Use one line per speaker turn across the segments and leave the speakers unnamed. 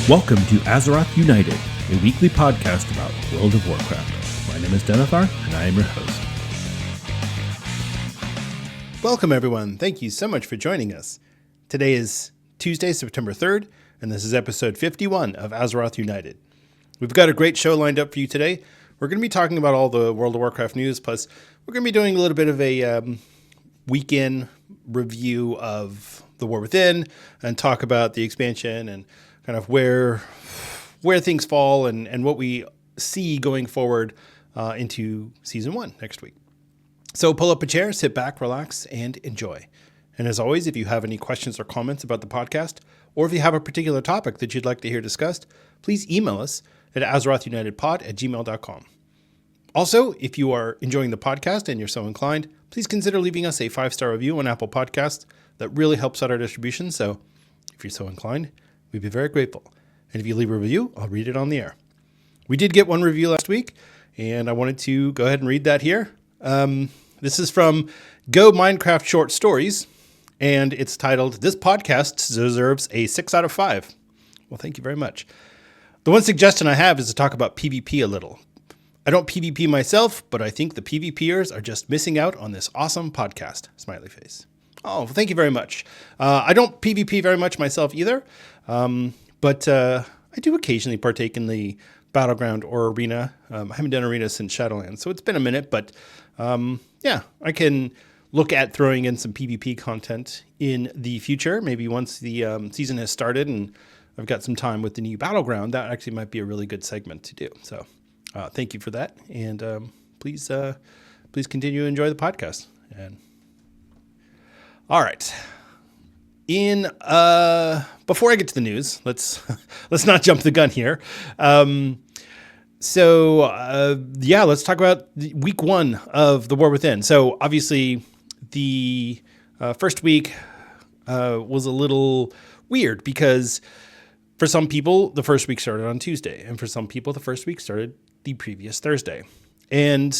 Welcome to Azeroth United, a weekly podcast about World of Warcraft. My name is Denethar, and I am your host.
Welcome, everyone. Thank you so much for joining us. Today is Tuesday, September 3rd, and this is episode 51 of Azeroth United. We've got a great show lined up for you today. We're going to be talking about all the World of Warcraft news, plus we're going to be doing a little bit of a weekend review of the War Within and talk about the expansion and kind of where things fall and what we see going forward into Season 1 next week. So pull up a chair, sit back, relax, and enjoy. And as always, if you have any questions or comments about the podcast, or if you have a particular topic that you'd like to hear discussed, please email us at azerothunitedpod@gmail.com. Also, if you are enjoying the podcast and you're so inclined, please consider leaving us a 5-star review on Apple Podcasts. That really helps out our distribution, so if you're so inclined, we'd be very grateful. And if you leave a review, I'll read it on the air. We did get one review last week, and I wanted to go ahead and read that here. This is from Go Minecraft Short Stories, and it's titled, "This Podcast Deserves a 6 out of 5. Well, thank you very much. The one suggestion I have is to talk about PvP a little. I don't PvP myself, but I think the PvPers are just missing out on this awesome podcast. Smiley face. Oh, well, thank you very much. I don't PvP very much myself either, but I do occasionally partake in the Battleground or Arena. I haven't done Arena since Shadowlands, so it's been a minute, but yeah, I can look at throwing in some PvP content in the future, maybe once the season has started and I've got some time with the new Battleground. That actually might be a really good segment to do. So thank you for that, and please continue to enjoy the podcast. And all right. Before I get to the news, let's not jump the gun here. Let's talk about week 1 of the War Within. So obviously the first week was a little weird because for some people the first week started on Tuesday, and for some people the first week started the previous Thursday. And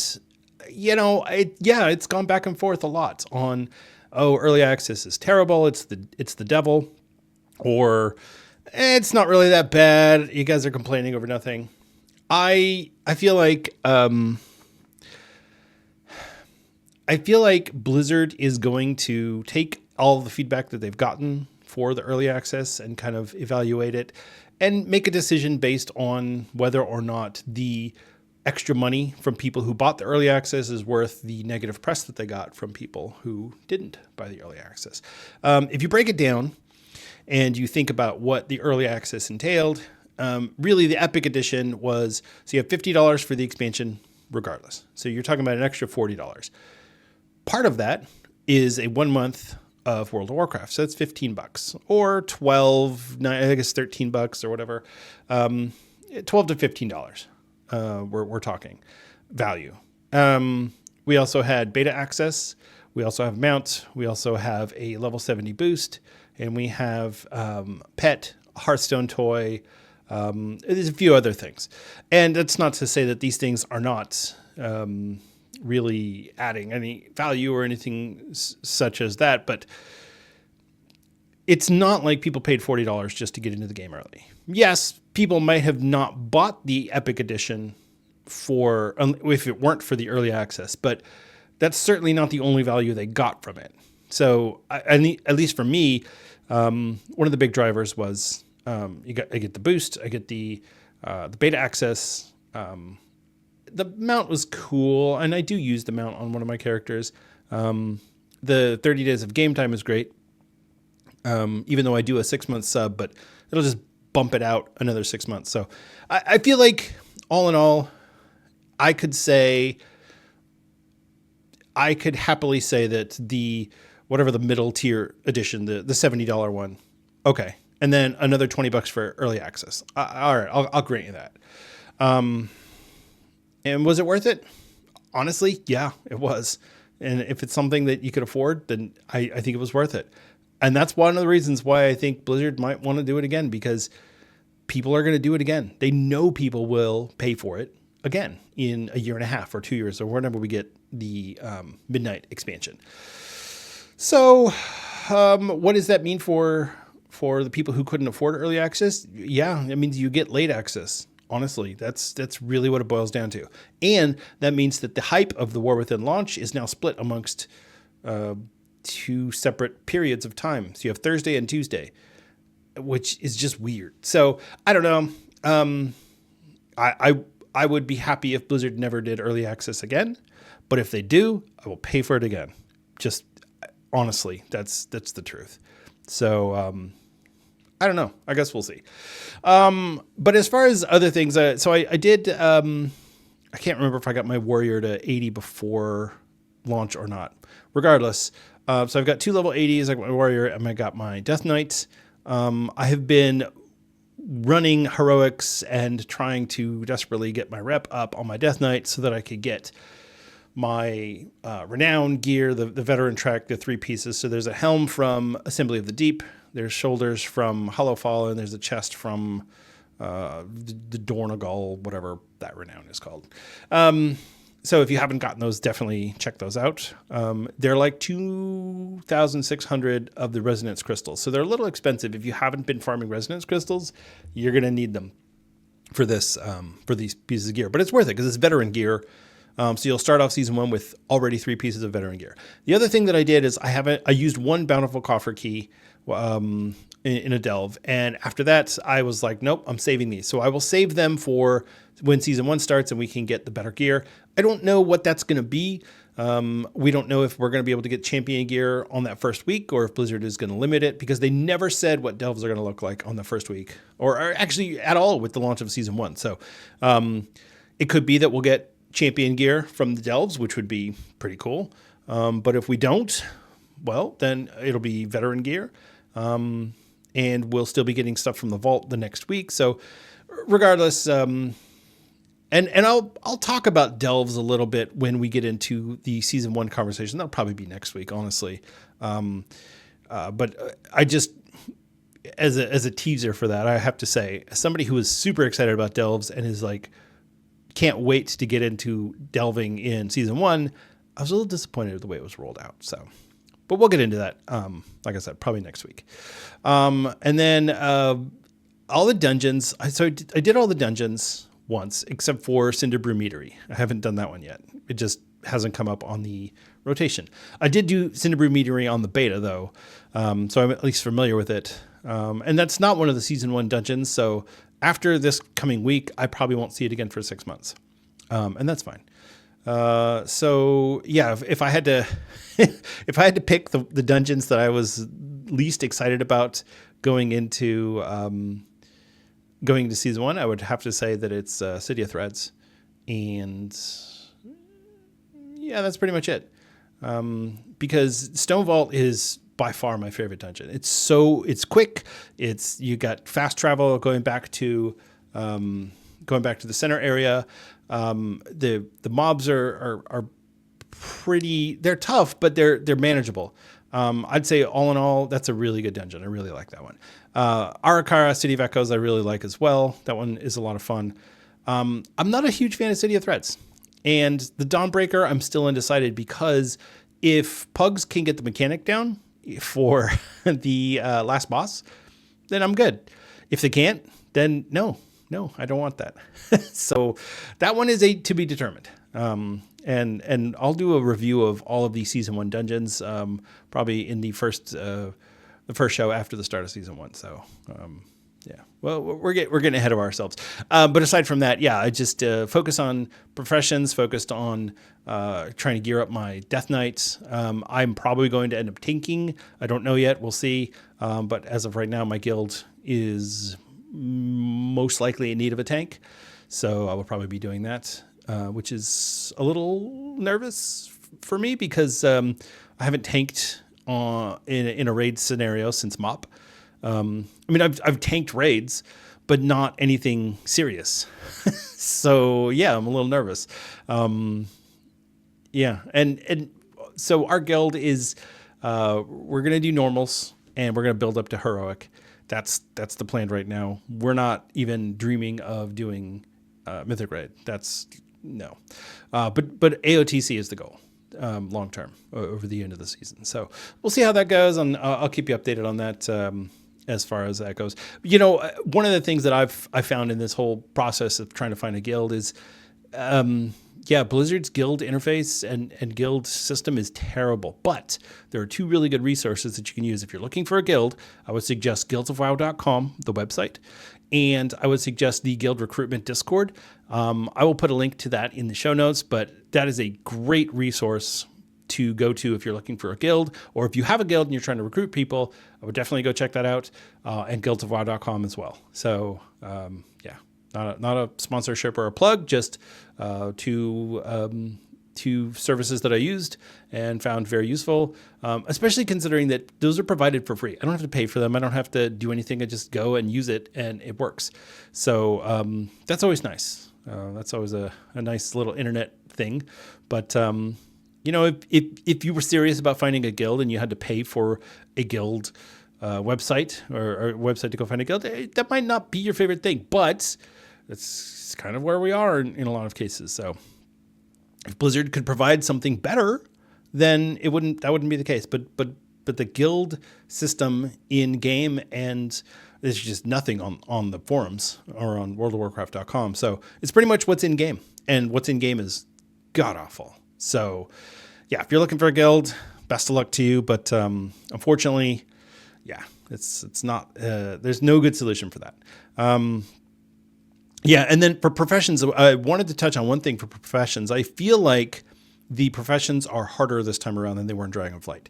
it's gone back and forth a lot on, early access is terrible, it's the devil, or it's not really that bad, you guys are complaining over nothing. I feel like Blizzard is going to take all the feedback that they've gotten for the early access and kind of evaluate it and make a decision based on whether or not the extra money from people who bought the early access is worth the negative press that they got from people who didn't buy the early access. If you break it down and you think about what the early access entailed, really the Epic Edition was, so you have $50 for the expansion regardless. So you're talking about an extra $40. Part of that is a 1 month of World of Warcraft. So that's $15 or $13 or whatever. $12 to $15. We're talking value. We also had beta access. We also have mount. We also have a level 70 boost, and we have pet, Hearthstone toy. There's a few other things, and that's not to say that these things are not really adding any value or anything such as that, but it's not like people paid $40 just to get into the game early. Yes, people might have not bought the Epic Edition if it weren't for the early access, but that's certainly not the only value they got from it. So at least for me, one of the big drivers was I get the boost, I get the beta access. The mount was cool, and I do use the mount on one of my characters. The 30 days of game time is great, even though I do a 6-month sub, but it'll just bump it out another 6 months. So I feel like all in all, I could happily say that the middle tier edition, the $70 one, okay, and then another $20 for early access. All right, I'll grant you that. And was it worth it? Honestly, yeah, it was. And if it's something that you could afford, then I think it was worth it. And that's one of the reasons why I think Blizzard might want to do it again, because people are going to do it again. They know people will pay for it again in a year and a half or 2 years or whenever we get the Midnight expansion. So what does that mean for for the people who couldn't afford early access, yeah, it means you get late access. Honestly, that's really what it boils down to. And that means that the hype of the War Within launch is now split amongst two separate periods of time. So you have Thursday and Tuesday, which is just weird. So I don't know. I would be happy if Blizzard never did early access again, but if they do, I will pay for it again. Just honestly, that's the truth. So I don't know. I guess we'll see. But as far as other things, so I did. I can't remember if I got my warrior to 80 before launch or not. Regardless, so I've got 2 level 80s. I got my warrior and I got my death knights. I have been running heroics and trying to desperately get my rep up on my death knight so that I could get my renown gear, the veteran track, the 3 pieces. So there's a helm from Assembly of the Deep. There's shoulders from Hollowfall, and there's a chest from the Dornagal, whatever that renown is called. So if you haven't gotten those, definitely check those out. They're like 2,600 of the resonance crystals. So they're a little expensive. If you haven't been farming resonance crystals, you're going to need them for this, for these pieces of gear. But it's worth it because it's veteran gear. So you'll start off season 1 with already 3 pieces of veteran gear. The other thing that I did is I used 1 bountiful coffer key in a delve. And after that, I was like, nope, I'm saving these. So I will save them for when season 1 starts and we can get the better gear. I don't know what that's going to be. We don't know if we're going to be able to get champion gear on that first week or if Blizzard is going to limit it because they never said what delves are going to look like on the first week or actually at all with the launch of season 1. So it could be that we'll get champion gear from the delves, which would be pretty cool. But if we don't, well, then it'll be veteran gear. And we'll still be getting stuff from the vault the next week. So regardless, and I'll talk about delves a little bit when we get into the season 1 conversation. That'll probably be next week, honestly. But I just, as a teaser for that, I have to say, as somebody who is super excited about delves and is like, can't wait to get into delving in season 1, I was a little disappointed with the way it was rolled out. So, but we'll get into that. Like I said, probably next week. And then all the dungeons. I did all the dungeons once, except for Cinderbrew Meadery. I haven't done that one yet. It just hasn't come up on the rotation. I did do Cinderbrew Meadery on the beta though, so I'm at least familiar with it. And that's not one of the season 1 dungeons. So after this coming week, I probably won't see it again for 6 months, and that's fine. So yeah, if I had to, if I had to pick the dungeons that I was least excited about going into season 1, I would have to say that it's City of Threads, and yeah, that's pretty much it. Because Stone Vault is by far my favorite dungeon. It's quick. You got fast travel going back to the center area. The mobs are pretty. They're tough, but they're manageable. I'd say all in all, that's a really good dungeon. I really like that one. Arakara, City of Echoes, I really like as well. That one is a lot of fun. I'm not a huge fan of City of Threads. And the Dawnbreaker, I'm still undecided because if Pugs can get the mechanic down for the last boss, then I'm good. If they can't, then no, I don't want that. So that one is to be determined. And I'll do a review of all of these season 1 dungeons, probably in the first show after the start of season 1. So, yeah, well, we're getting ahead of ourselves. But aside from that, yeah, I just focus on professions, focused on trying to gear up my Death Knights. I'm probably going to end up tanking. I don't know yet. We'll see. But as of right now, my guild is most likely in need of a tank. So I will probably be doing that, which is a little nervous for me because I haven't tanked in a raid scenario since MOP. I mean, I've tanked raids, but not anything serious. So yeah, I'm a little nervous. Yeah, and so our guild is we're gonna do normals and we're gonna build up to heroic. That's the plan right now. We're not even dreaming of doing mythic raid. That's no. But AOTC is the goal. Long term over the end of the season. So we'll see how that goes, and I'll keep you updated on that as far as that goes. One of the things that I found in this whole process of trying to find a guild is, Blizzard's guild interface and guild system is terrible. But there are two really good resources that you can use if you're looking for a guild. I would suggest guildsofwow.com, the website, and I would suggest the Guild Recruitment Discord. I will put a link to that in the show notes, but that is a great resource to go to if you're looking for a guild, or if you have a guild and you're trying to recruit people. I would definitely go check that out, and guildsofwow.com as well. So, not a sponsorship or a plug, just two services that I used and found very useful, especially considering that those are provided for free. I don't have to pay for them. I don't have to do anything. I just go and use it, and it works. So that's always nice. That's always a nice little internet thing. But if you were serious about finding a guild and you had to pay for a guild website or a website to go find a guild, that might not be your favorite thing, but that's kind of where we are in a lot of cases. So if Blizzard could provide something better, then that wouldn't be the case. But the guild system in game, and there's just nothing on the forums or on worldofwarcraft.com. So it's pretty much what's in game, and what's in game is god awful. So yeah, if you're looking for a guild, best of luck to you. But unfortunately, it's not. There's no good solution for that. And then for professions, I wanted to touch on one thing for professions. I feel like the professions are harder this time around than they were in Dragonflight.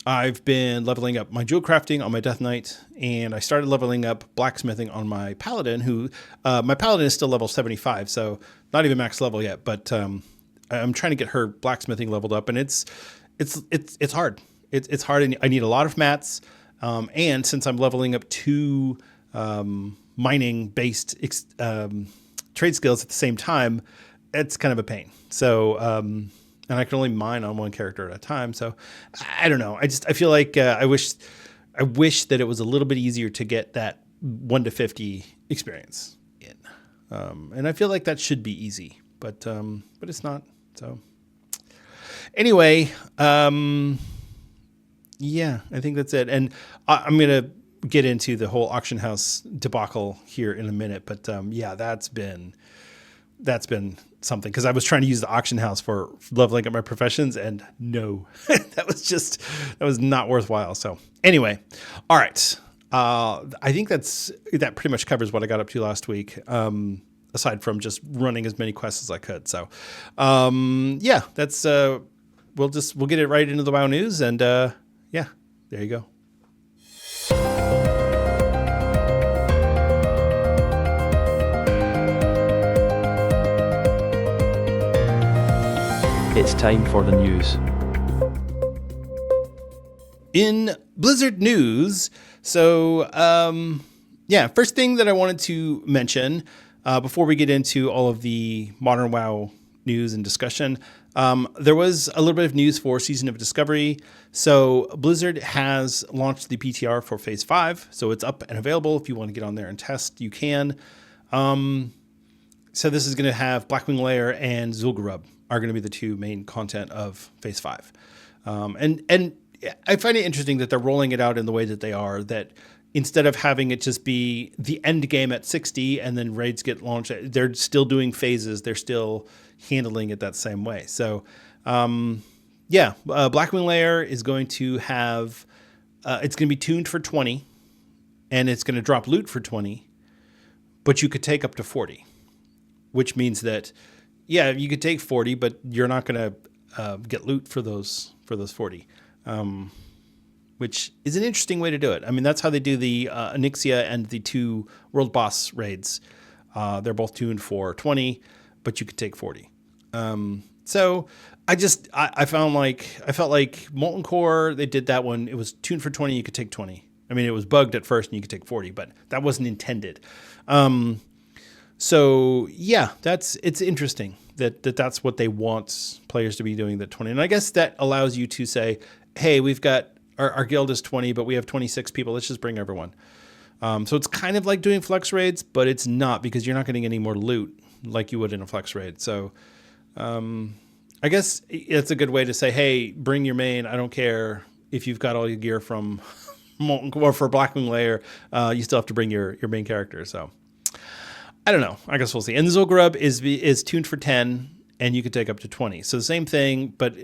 I've been leveling up my jewel crafting on my Death Knight, and I started leveling up blacksmithing on my Paladin, who my Paladin is still level 75, so not even max level yet, but I'm trying to get her blacksmithing leveled up, and it's hard. It's hard, and I need a lot of mats, and since I'm leveling up two mining-based trade skills at the same time, it's kind of a pain. So, and I can only mine on one character at a time. So, I don't know. I feel like I wish that it was a little bit easier to get that 1 to 50 experience in, and I feel like that should be easy, but it's not. So, anyway, I think that's it. And I'm gonna get into the whole auction house debacle here in a minute, but that's been something, because I was trying to use the auction house for leveling up my professions, and no, that was not worthwhile. So anyway, all right, I think that pretty much covers what I got up to last week, aside from just running as many quests as I could. So that's we'll get it right into the WoW news, and there you go.
It's time for the news.
In Blizzard news, so first thing that I wanted to mention before we get into all of the modern WoW news and discussion, there was a little bit of news for Season of Discovery. So Blizzard has launched the PTR for Phase 5, so it's up and available. If you want to get on there and test, you can. So this is going to have Blackwing Lair and Zul'Gurub are going to be the two main content of Phase 5. And I find it interesting that they're rolling it out in the way that they are, that instead of having it just be the end game at 60 and then raids get launched, they're still doing phases. They're still handling it that same way. So, Blackwing Lair is going to have, it's going to be tuned for 20, and it's going to drop loot for 20, but you could take up to 40, which means that, you could take 40, but you're not going to get loot for those 40, which is an interesting way to do it. I mean, that's how they do the Onyxia and the 2 World Boss raids. They're both tuned for 20, but you could take 40. So I felt like Molten Core, they did that one. It was tuned for 20, you could take 20. I mean, it was bugged at first and you could take 40, but that wasn't intended. It's interesting that's what they want players to be doing, that 20. And I guess that allows you to say, hey, we've got our guild is 20, but we have 26 people. Let's just bring everyone. So it's kind of like doing flex raids, but it's not, because you're not getting any more loot like you would in a flex raid. So I guess it's a good way to say, hey, bring your main. I don't care if you've got all your gear from or for Blackwing Lair, you still have to bring your main character. So I don't know. I guess we'll see. And the Zul'Gurub is tuned for 10, and you could take up to 20. So the same thing, but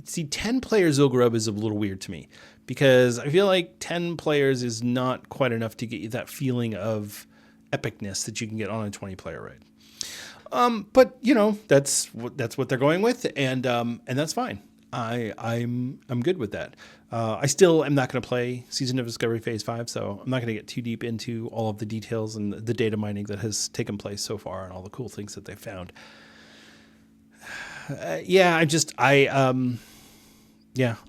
see, 10 player Zul'Gurub is a little weird to me because I feel like 10 players is not quite enough to get you that feeling of epicness that you can get on a 20 player raid. But you know, that's what they're going with, and that's fine. I'm good with that. I still am not going to play Season of Discovery Phase 5, so I'm not going to get too deep into all of the details and the data mining that has taken place so far and all the cool things that they found. I'm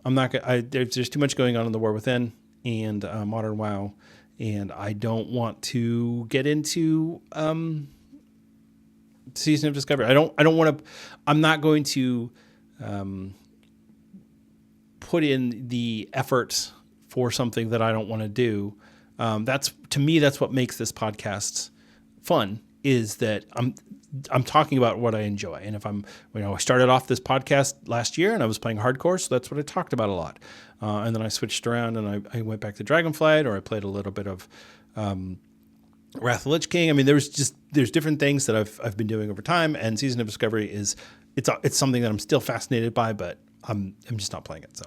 not gonna, there's too much going on in the War Within and Modern WoW, and I don't want to get into Season of Discovery. I'm not going to put in the effort for something that I don't want to do. That's what makes this podcast fun, is that I'm talking about what I enjoy. And if I started off this podcast last year and I was playing hardcore, so that's what I talked about a lot. And then I switched around and I went back to Dragonflight, or I played a little bit of Wrath of the Lich King. I mean, there's different things that I've been doing over time, and Season of Discovery it's something that I'm still fascinated by, but I'm just not playing it. So,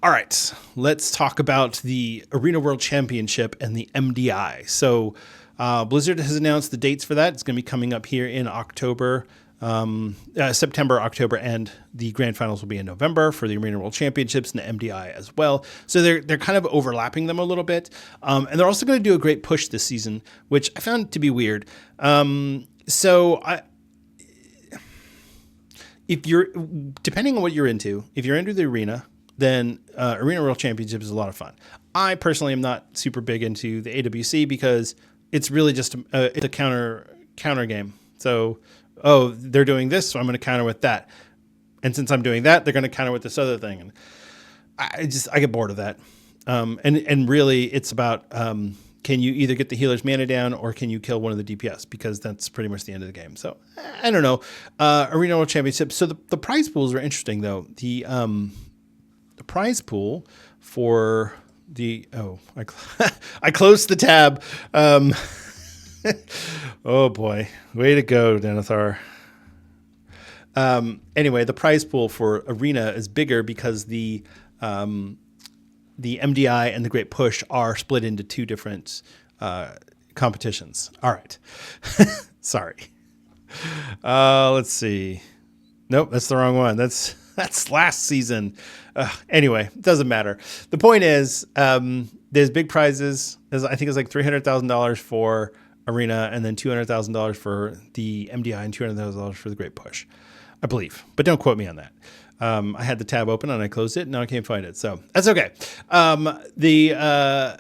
all right, let's talk about the Arena World Championship and the MDI. So, Blizzard has announced the dates for that. It's going to be coming up here in October, September, October, and the grand finals will be in November for the Arena World Championships and the MDI as well. So they're kind of overlapping them a little bit, and they're also going to do a great push this season, which I found to be weird. If you're, depending on what you're into, if you're into the arena, then Arena World Championship is a lot of fun. I personally am not super big into the AWC because it's really just it's a counter game. So, they're doing this, so I'm going to counter with that. And since I'm doing that, they're going to counter with this other thing. And I get bored of that. And really it's about, can you either get the healer's mana down or can you kill one of the DPS? Because that's pretty much the end of the game. So I don't know. Arena World Championship. So the prize pools are interesting though. The prize pool for I closed the tab. Oh boy, way to go, Denethar. Anyway, the prize pool for Arena is bigger because the MDI and the Great Push are split into two different competitions. All right. Sorry. Let's see. Nope, that's the wrong one. That's last season. Anyway, it doesn't matter. The point is, there's big prizes. I think it's like $300,000 for Arena, and then $200,000 for the MDI and $200,000 for the Great Push, I believe. But don't quote me on that. I had the tab open and I closed it, and now I can't find it. So that's okay. The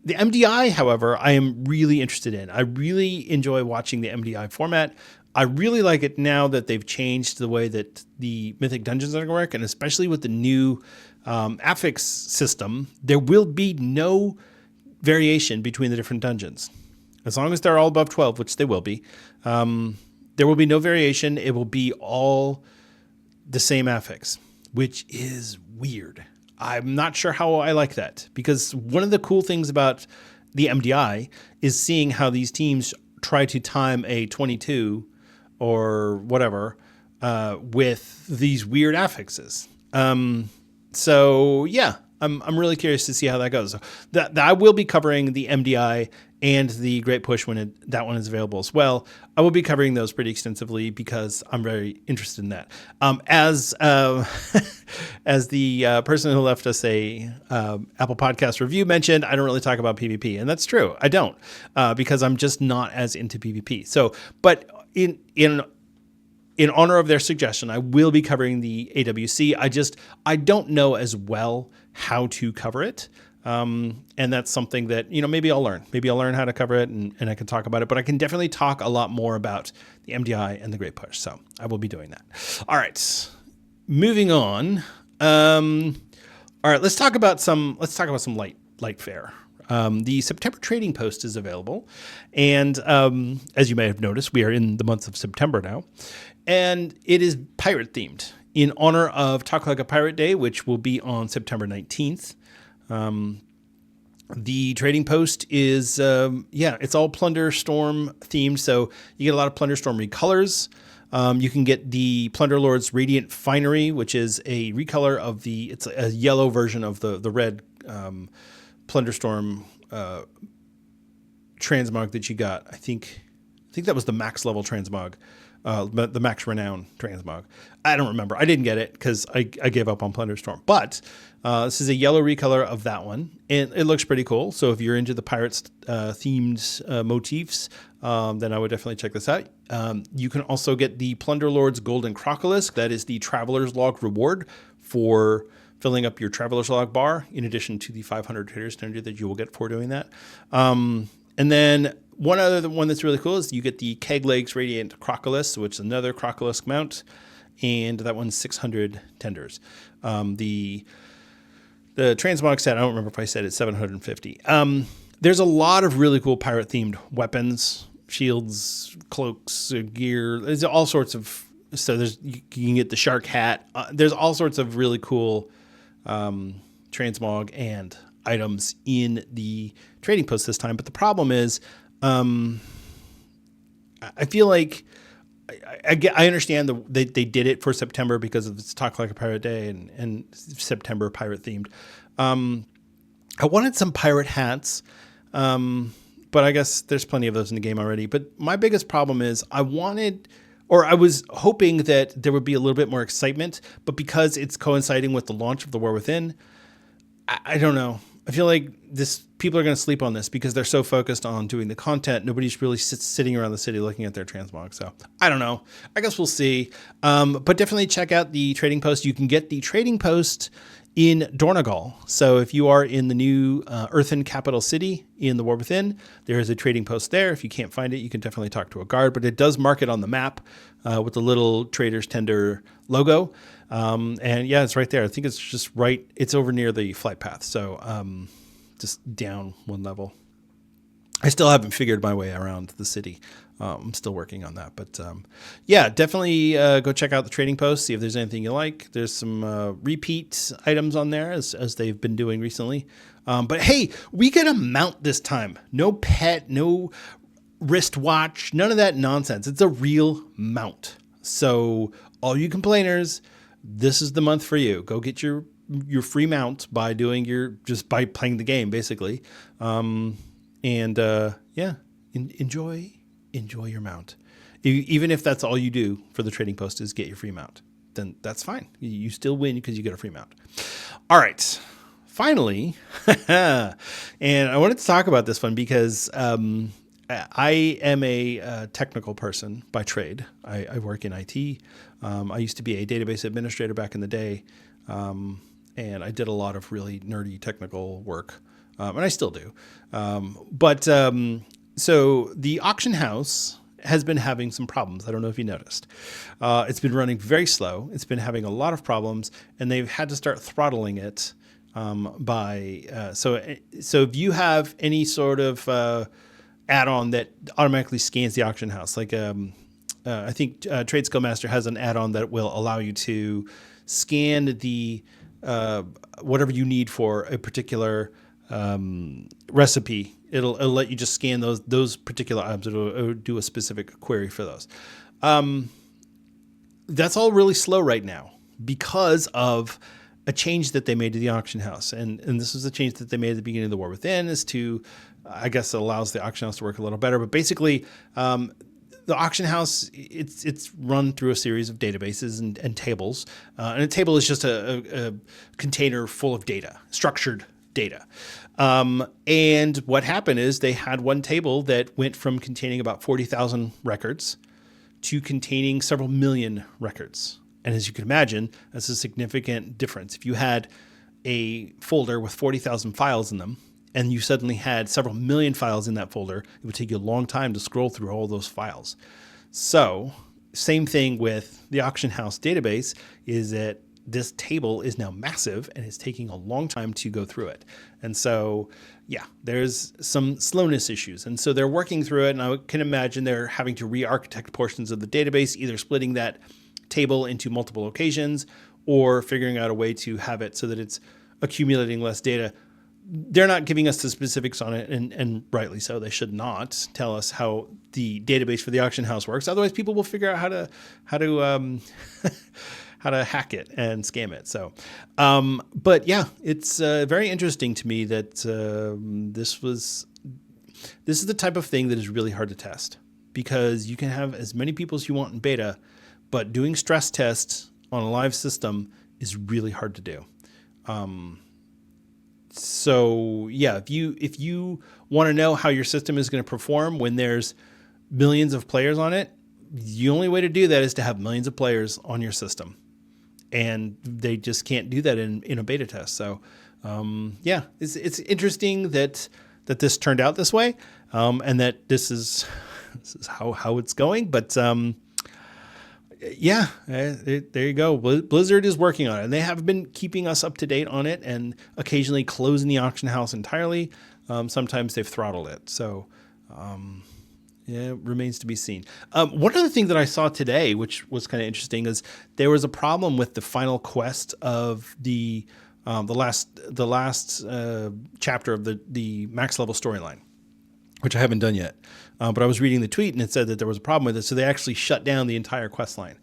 MDI, however, I am really interested in. I really enjoy watching the MDI format. I really like it now that they've changed the way that the Mythic Dungeons are going to work, and especially with the new affix system, there will be no variation between the different dungeons. As long as they're all above 12, which they will be, there will be no variation. It will be all the same affix, which is weird. I'm not sure how I like that, because one of the cool things about the MDI is seeing how these teams try to time a 22 or whatever with these weird affixes. So yeah, I'm really curious to see how that goes. So that I will be covering the MDI and the Great Push when that one is available as well. I will be covering those pretty extensively because I'm very interested in that. As the person who left us a Apple Podcast review mentioned, I don't really talk about PvP, and that's true. I don't because I'm just not as into PvP. So, but in honor of their suggestion, I will be covering the AWC. I don't know as well how to cover it. And that's something that, maybe I'll learn. Maybe I'll learn how to cover it and I can talk about it. But I can definitely talk a lot more about the MDI and the Great Push. So I will be doing that. All right. Moving on. All right, let's talk about some light fare. The September trading post is available. And as you may have noticed, we are in the month of September now. And it is pirate themed in honor of Talk Like a Pirate Day, which will be on September 19th. The trading post is, it's all Plunder Storm themed. So you get a lot of Plunder Storm recolors. You can get the Plunder Lord's Radiant Finery, which is a recolor of it's a yellow version of the red Plunder Storm transmog that you got. I think that was the max level transmog, the max renown transmog. I don't remember. I didn't get it because I gave up on Plunder Storm. But this is a yellow recolor of that one, and it looks pretty cool. So if you're into the Pirates themed motifs, then I would definitely check this out. You can also get the Plunder Lord's Golden Crocolisk. That is the Traveler's Log reward for filling up your Traveler's Log bar, in addition to the 500 Trader's Tender that you will get for doing that. And then one other one that's really cool is you get the Keg Legs Radiant Crocolisk, which is another Crocolisk mount, and that one's 600 tenders. The transmog set, I don't remember if I said it's 750. There's a lot of really cool pirate-themed weapons, shields, cloaks, gear. There's all sorts of. So you can get the shark hat. There's all sorts of really cool transmog and items in the trading post this time. But the problem is, I feel like I understand they did it for September because of it's Talk Like a Pirate Day and September pirate themed. I wanted some pirate hats, but I guess there's plenty of those in the game already. But my biggest problem is I was hoping that there would be a little bit more excitement, but because it's coinciding with the launch of the War Within, I don't know. I feel like people are going to sleep on this because they're so focused on doing the content. Nobody's really sitting around the city looking at their transmog. So I don't know. I guess we'll see. But definitely check out the trading post. You can get the trading post in Dornegal. So if you are in the new Earthen capital city in the War Within, there is a trading post there. If you can't find it, you can definitely talk to a guard, but it does mark it on the map with the little Trader's Tender logo. And yeah, it's right there. I think it's just right. It's over near the flight path. So just down one level. I still haven't figured my way around the city. I'm still working on that, but yeah, definitely go check out the trading post, see if there's anything you like. There's some repeat items on there as they've been doing recently. But hey, we get a mount this time. No pet, no wristwatch, none of that nonsense. It's a real mount. So all you complainers, this is the month for you. Go get your free mount by by playing the game, basically. Enjoy your mount. Even if that's all you do for the trading post is get your free mount, then that's fine. You still win because you get a free mount. All right. Finally, and I wanted to talk about this one because I am a technical person by trade. I work in IT. I used to be a database administrator back in the day, and I did a lot of really nerdy technical work, and I still do. So the auction house has been having some problems. I don't know if you noticed. It's been running very slow. It's been having a lot of problems, and they've had to start throttling it so if you have any sort of add-on that automatically scans the auction house, like I think Trade Skill Master has an add-on that will allow you to scan the whatever you need for a particular recipe. It'll let you just scan those particular items. It'll do a specific query for those. That's all really slow right now because of a change that they made to the auction house. And this was a change that they made at the beginning of the War Within is to, I guess it allows the auction house to work a little better. But basically, the auction house, it's run through a series of databases and tables. And a table is just a container full of data, structured data. And what happened is they had one table that went from containing about 40,000 records to containing several million records. And as you can imagine, that's a significant difference. If you had a folder with 40,000 files in them, and you suddenly had several million files in that folder, it would take you a long time to scroll through all those files. So same thing with the auction house database is that this table is now massive and it's taking a long time to go through it. And so, yeah, there's some slowness issues. And so they're working through it. And I can imagine they're having to re-architect portions of the database, either splitting that table into multiple locations or figuring out a way to have it so that it's accumulating less data they're not giving us the specifics on it, and rightly so. They should not tell us how the database for the auction house works. Otherwise, people will figure out how to how to hack it and scam it. So, but yeah, it's very interesting to me that this is the type of thing that is really hard to test, because you can have as many people as you want in beta, but doing stress tests on a live system is really hard to do. So yeah, if you want to know how your system is going to perform when there's millions of players on it, the only way to do that is to have millions of players on your system, and they just can't do that in a beta test. So yeah, it's interesting that this turned out this way, and that this is how it's going. But yeah, there you go. Blizzard is working on it, and they have been keeping us up to date on it, and occasionally closing the auction house entirely. Sometimes they've throttled it. So yeah, it remains to be seen. One other thing that I saw today, which was kind of interesting, is there was a problem with the final quest of the last chapter of the max level storyline, which I haven't done yet. But I was reading the tweet, and it said that there was a problem with it. So they actually shut down the entire quest line,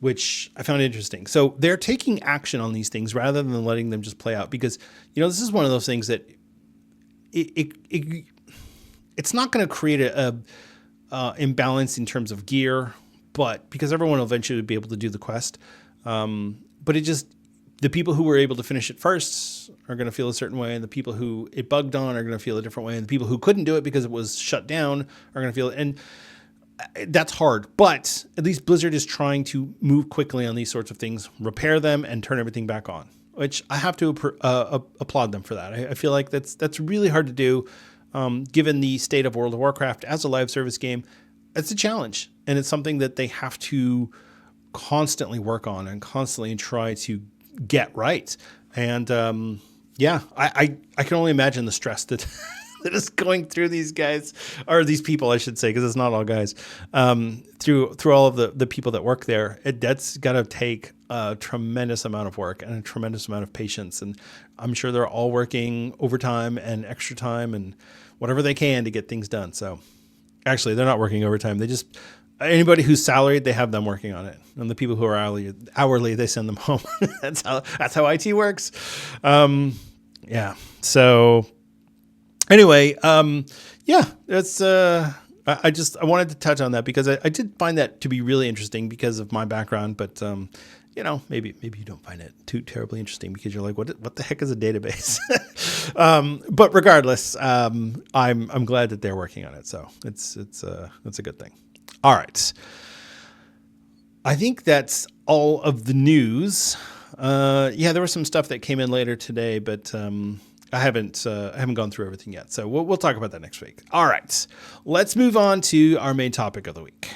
which I found interesting. So they're taking action on these things rather than letting them just play out, because, this is one of those things that it's not going to create a imbalance in terms of gear, but because everyone will eventually be able to do the quest. But the people who were able to finish it first are going to feel a certain way, and the people who it bugged on are going to feel a different way, and the people who couldn't do it because it was shut down are going to feel it. And that's hard, but at least Blizzard is trying to move quickly on these sorts of things, repair them, and turn everything back on, which I have to applaud them for that. I feel like that's really hard to do, given the state of World of Warcraft as a live service game. It's a challenge, and it's something that they have to constantly work on and constantly try to get right. And yeah, I can only imagine the stress that that is going through these guys, or these people, I should say, because it's not all guys, through all of the people that work there. That's got to take a tremendous amount of work and a tremendous amount of patience. And I'm sure they're all working overtime and extra time and whatever they can to get things done. So actually, they're not working overtime. They just, anybody who's salaried, they have them working on it. And the people who are hourly, they send them home. That's how IT works. Yeah. So anyway, yeah, that's, I wanted to touch on that because I did find that to be really interesting because of my background, but, maybe you don't find it too terribly interesting because you're like, what the heck is a database? But regardless, I'm glad that they're working on it. So it's a good thing. All right. I think that's all of the news. Yeah, there was some stuff that came in later today, but, I haven't gone through everything yet. So we'll talk about that next week. All right, let's move on to our main topic of the week.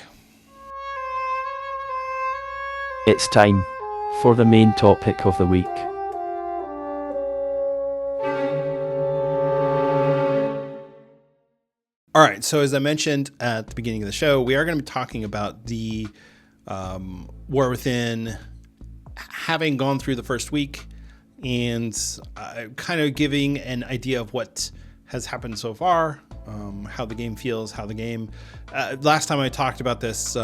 It's time for the main topic of the week.
All right, so as I mentioned at the beginning of the show, we are going to be talking about the War Within, having gone through the first week, and kind of giving an idea of what has happened so far, how the game feels, last time I talked about this,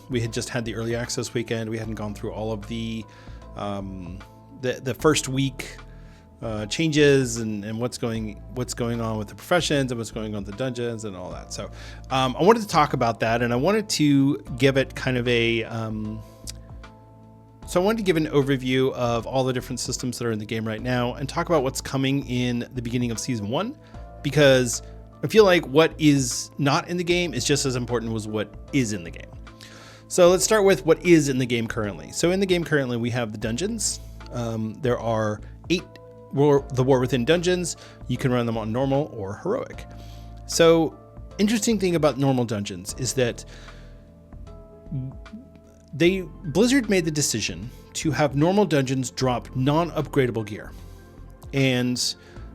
we had just had the early access weekend. We hadn't gone through all of the first week changes and what's going on with the professions and what's going on with the dungeons and all that. So I wanted to talk about that, and I wanted to give it kind of So I wanted to give an overview of all the different systems that are in the game right now and talk about what's coming in the beginning of Season 1, because I feel like what is not in the game is just as important as what is in the game. So let's start with what is in the game currently. So in the game currently, we have the dungeons. There are 8 the War Within dungeons. You can run them on normal or heroic. So interesting thing about normal dungeons is that Blizzard made the decision to have normal dungeons drop non-upgradable gear. And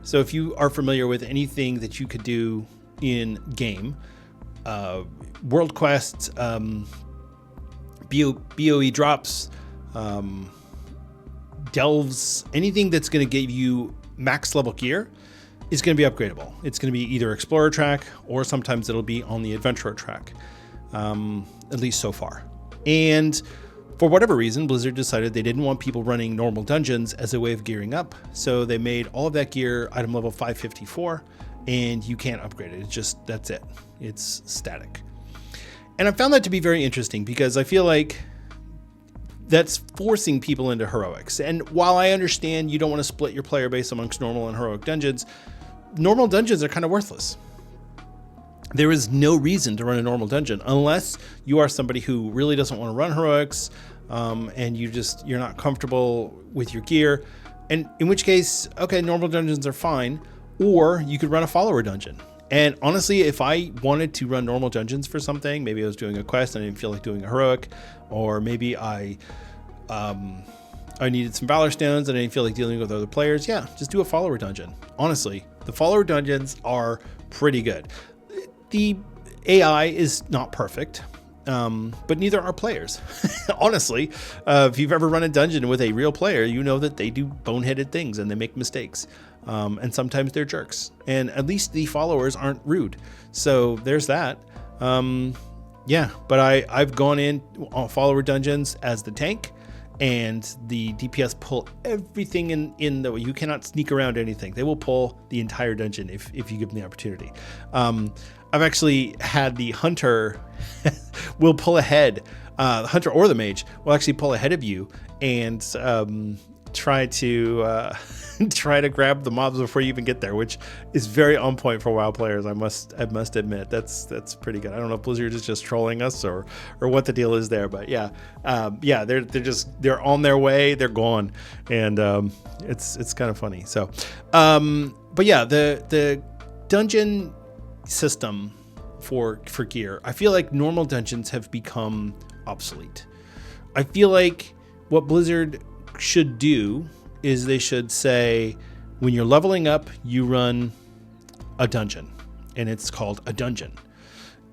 so if you are familiar with anything that you could do in game, world quests, BOE drops, delves, anything that's going to give you max level gear, is going to be upgradable. It's going to be either Explorer track or sometimes it'll be on the Adventurer track, at least so far. And for whatever reason, Blizzard decided they didn't want people running normal dungeons as a way of gearing up. So they made all of that gear item level 554, and you can't upgrade it. It's just, that's it. It's static. And I found that to be very interesting because I feel like that's forcing people into heroics. And while I understand you don't want to split your player base amongst normal and heroic dungeons, normal dungeons are kind of worthless. There is no reason to run a normal dungeon unless you are somebody who really doesn't want to run heroics, and you're not comfortable with your gear. And in which case, okay, normal dungeons are fine, or you could run a follower dungeon. And honestly, if I wanted to run normal dungeons for something, maybe I was doing a quest and I didn't feel like doing a heroic, or maybe I needed some Valor Stones and I didn't feel like dealing with other players, yeah, just do a follower dungeon. Honestly, the follower dungeons are pretty good. The AI is not perfect, but neither are players. Honestly, if you've ever run a dungeon with a real player, you know that they do boneheaded things and they make mistakes. And sometimes they're jerks. And at least the followers aren't rude. So there's that. Yeah, but I've gone in on follower dungeons as the tank, and the DPS pull everything in the way. You cannot sneak around anything. They will pull the entire dungeon if you give them the opportunity. I've actually had the hunter will pull ahead. The hunter or the mage will actually pull ahead of you and try to grab the mobs before you even get there, which is very on point for WoW players. I must admit that's pretty good. I don't know if Blizzard is just trolling us or what the deal is there, but yeah, they're on their way, they're gone, and it's kind of funny. So, but yeah, the dungeon system for gear, I feel like normal dungeons have become obsolete. I feel like what Blizzard should do is they should say, when you're leveling up, you run a dungeon, and it's called a dungeon.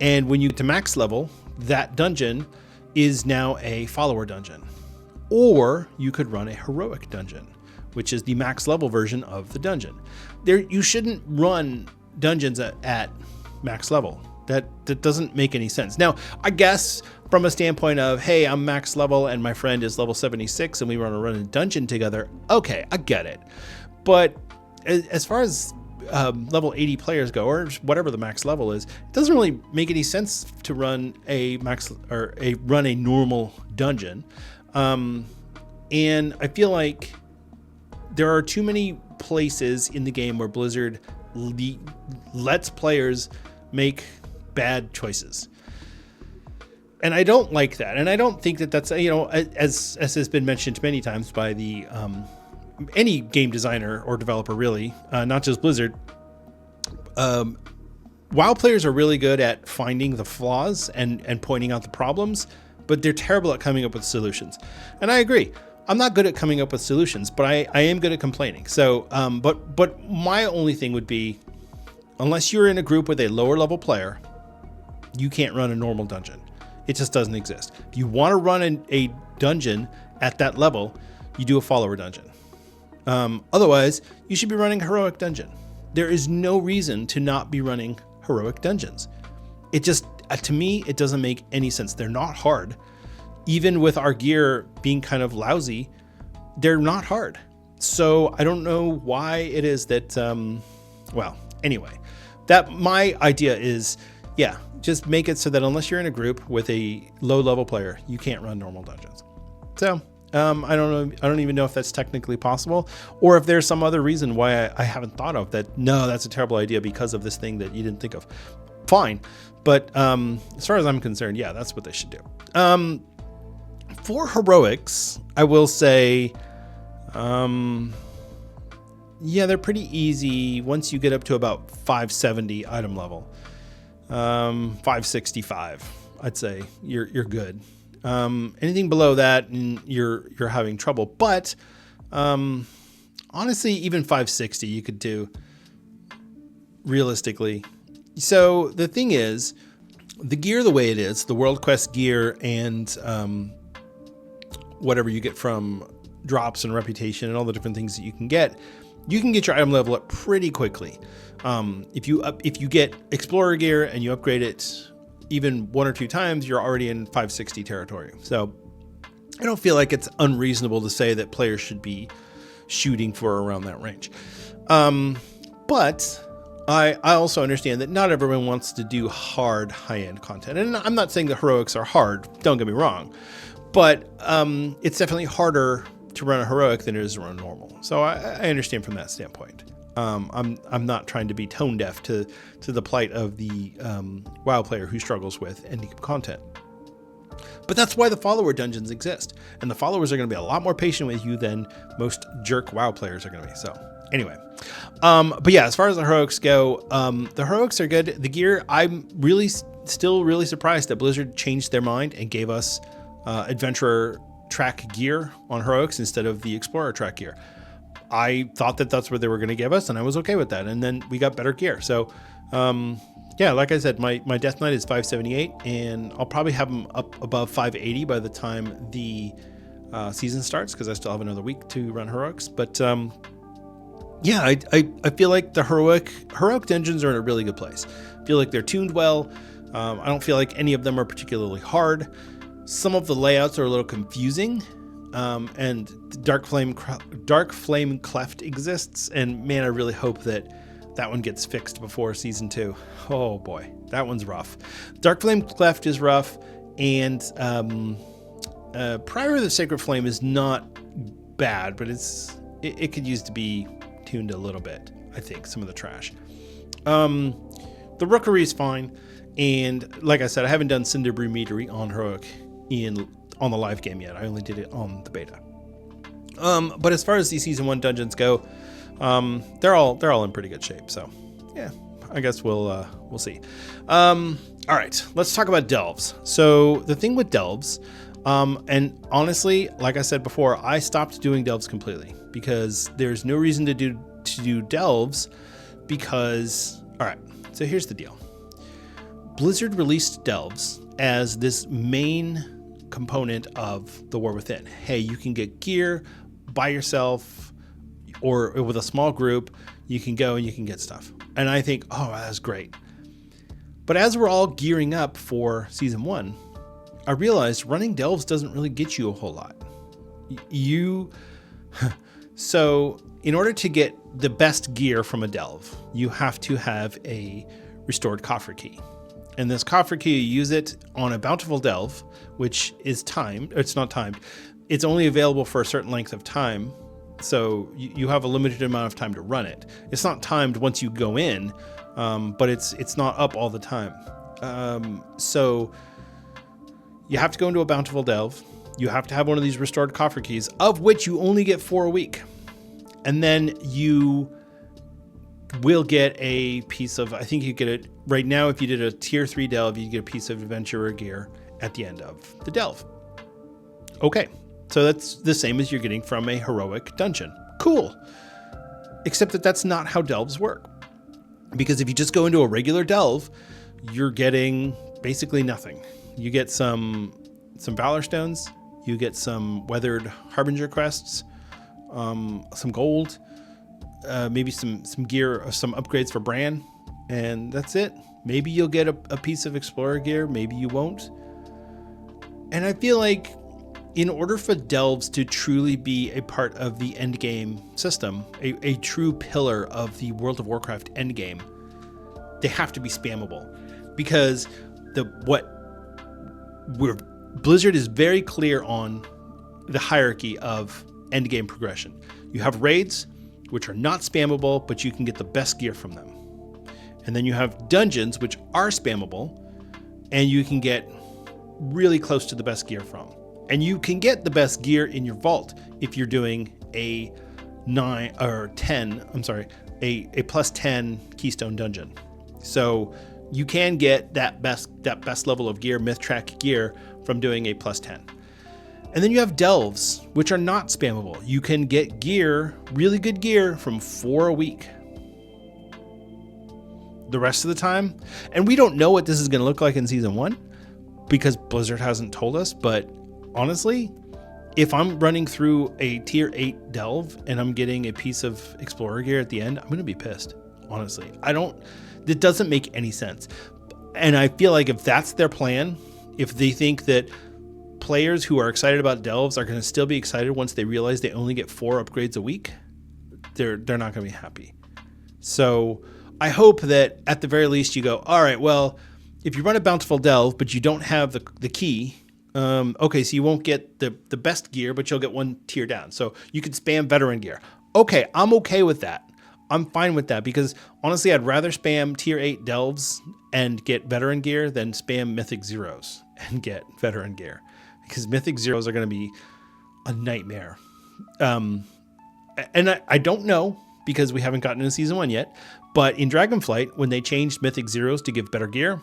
And when you get to max level, that dungeon is now a follower dungeon. Or you could run a heroic dungeon, which is the max level version of the dungeon. You shouldn't run dungeons at max level. That doesn't make any sense. Now, I guess from a standpoint of, hey, I'm max level and my friend is level 76 and we want to run a dungeon together, okay, I get it. But as far as level 80 players go, or whatever the max level is, it doesn't really make any sense to run a normal dungeon. And I feel like there are too many places in the game where Blizzard lets players make bad choices. And I don't like that. And I don't think that that's, as has been mentioned many times by the any game designer or developer, really, not just Blizzard. WoW players are really good at finding the flaws and pointing out the problems, but they're terrible at coming up with solutions. And I agree. I'm not good at coming up with solutions, but I am good at complaining. So, but my only thing would be, unless you're in a group with a lower level player, you can't run a normal dungeon. It just doesn't exist. If you want to run a dungeon at that level, you do a follower dungeon. Otherwise, you should be running a heroic dungeon. There is no reason to not be running heroic dungeons. It just, to me, it doesn't make any sense. They're not hard. Even with our gear being kind of lousy, they're not hard. So I don't know why it is that, anyway, that my idea is, yeah, just make it so that unless you're in a group with a low level player, you can't run normal dungeons. So I don't know. I don't even know if that's technically possible, or if there's some other reason why I haven't thought of that. No, that's a terrible idea because of this thing that you didn't think of. Fine. But as far as I'm concerned, yeah, that's what they should do. For heroics, I will say, yeah, they're pretty easy once you get up to about 570 item level. 565, I'd say you're good. Anything below that, and you're having trouble. But honestly, even 560 you could do realistically. So the thing is, the gear the way it is, the World Quest gear and whatever you get from drops and reputation and all the different things that you can get, you can get your item level up pretty quickly. If you get Explorer gear and you upgrade it even 1 or 2 times, you're already in 560 territory. So I don't feel like it's unreasonable to say that players should be shooting for around that range. But I also understand that not everyone wants to do hard, high-end content. And I'm not saying the heroics are hard, don't get me wrong. But it's definitely harder to run a heroic than it is to run normal. So I understand from that standpoint. I'm not trying to be tone deaf to the plight of the WoW player who struggles with ending content. But that's why the follower dungeons exist. And the followers are going to be a lot more patient with you than most jerk WoW players are going to be. So anyway, but yeah, as far as the heroics go, the heroics are good. The gear, I'm still really surprised that Blizzard changed their mind and gave us adventurer track gear on heroics instead of the explorer track gear. I thought that that's what they were going to give us, and I was okay with that. And then we got better gear. So, yeah, like I said, my Death Knight is 578, and I'll probably have them up above 580 by the time the season starts, because I still have another week to run heroics. But yeah, I feel like the heroic dungeons are in a really good place. I feel like they're tuned well. I don't feel like any of them are particularly hard. Some of the layouts are a little confusing. And Dark Flame Cleft exists, and man, I really hope that one gets fixed before season 2. Oh boy, that one's rough. Dark Flame Cleft is rough, and Prior of the Sacred Flame is not bad, but it could use to be tuned a little bit. I think some of the trash. The Rookery is fine, and like I said, I haven't done Cinderbrew Meadery on heroic on the live game yet. I only did it on the beta. But as far as the season 1 dungeons go, they're all in pretty good shape. So yeah, I guess we'll see. All right, let's talk about delves. So the thing with delves, and honestly, like I said before, I stopped doing delves completely because there's no reason to do delves because, all right, so here's the deal. Blizzard released delves as this main component of the War Within. Hey, you can get gear by yourself or with a small group. You can go and you can get stuff. And I think, oh, that's great. But as we're all gearing up for season 1, I realized running delves doesn't really get you a whole lot. So in order to get the best gear from a delve, you have to have a restored coffer key. And this coffer key, you use it on a bountiful delve, which is timed. It's not timed. It's only available for a certain length of time. So you have a limited amount of time to run it. It's not timed once you go in, but it's not up all the time. So you have to go into a bountiful delve. You have to have one of these restored coffer keys, of which you only get 4 a week. And then you will get a piece of, I think you get it right now. If you did a tier 3 delve, you get a piece of adventurer gear at the end of the delve. Okay, so that's the same as you're getting from a heroic dungeon. Cool. Except that that's not how delves work. Because if you just go into a regular delve, you're getting basically nothing. You get some Valor Stones, you get some Weathered Harbinger crests, some gold, maybe some gear, some upgrades for Bran, and that's it. Maybe you'll get a piece of Explorer gear, maybe you won't. And I feel like in order for delves to truly be a part of the endgame system, a true pillar of the World of Warcraft endgame, they have to be spammable. Because Blizzard is very clear on the hierarchy of endgame progression. You have raids, which are not spammable, but you can get the best gear from them. And then you have dungeons, which are spammable, and you can get really close to the best gear from. And you can get the best gear in your vault if you're doing a plus 10 Keystone dungeon. So you can get that best level of gear, myth track gear, from doing a plus 10. And then you have delves, which are not spammable. You can get gear, really good gear, from 4 a week. The rest of the time, and we don't know what this is going to look like in season 1 because Blizzard hasn't told us, but honestly, if I'm running through a tier 8 delve and I'm getting a piece of explorer gear at the end, I'm going to be pissed. Honestly, it doesn't make any sense. And I feel like if that's their plan, if they think that players who are excited about delves are going to still be excited once they realize they only get 4 upgrades a week, they're not going to be happy. So I hope that at the very least you go, all right, well, if you run a bountiful delve, but you don't have the key, okay, so you won't get the best gear, but you'll get 1 tier down. So you could spam veteran gear. Okay, I'm okay with that. I'm fine with that because honestly, I'd rather spam tier 8 delves and get veteran gear than spam mythic zeros and get veteran gear, because mythic zeros are going to be a nightmare. And I don't know because we haven't gotten into season 1 yet, but in Dragonflight, when they changed mythic zeros to give better gear,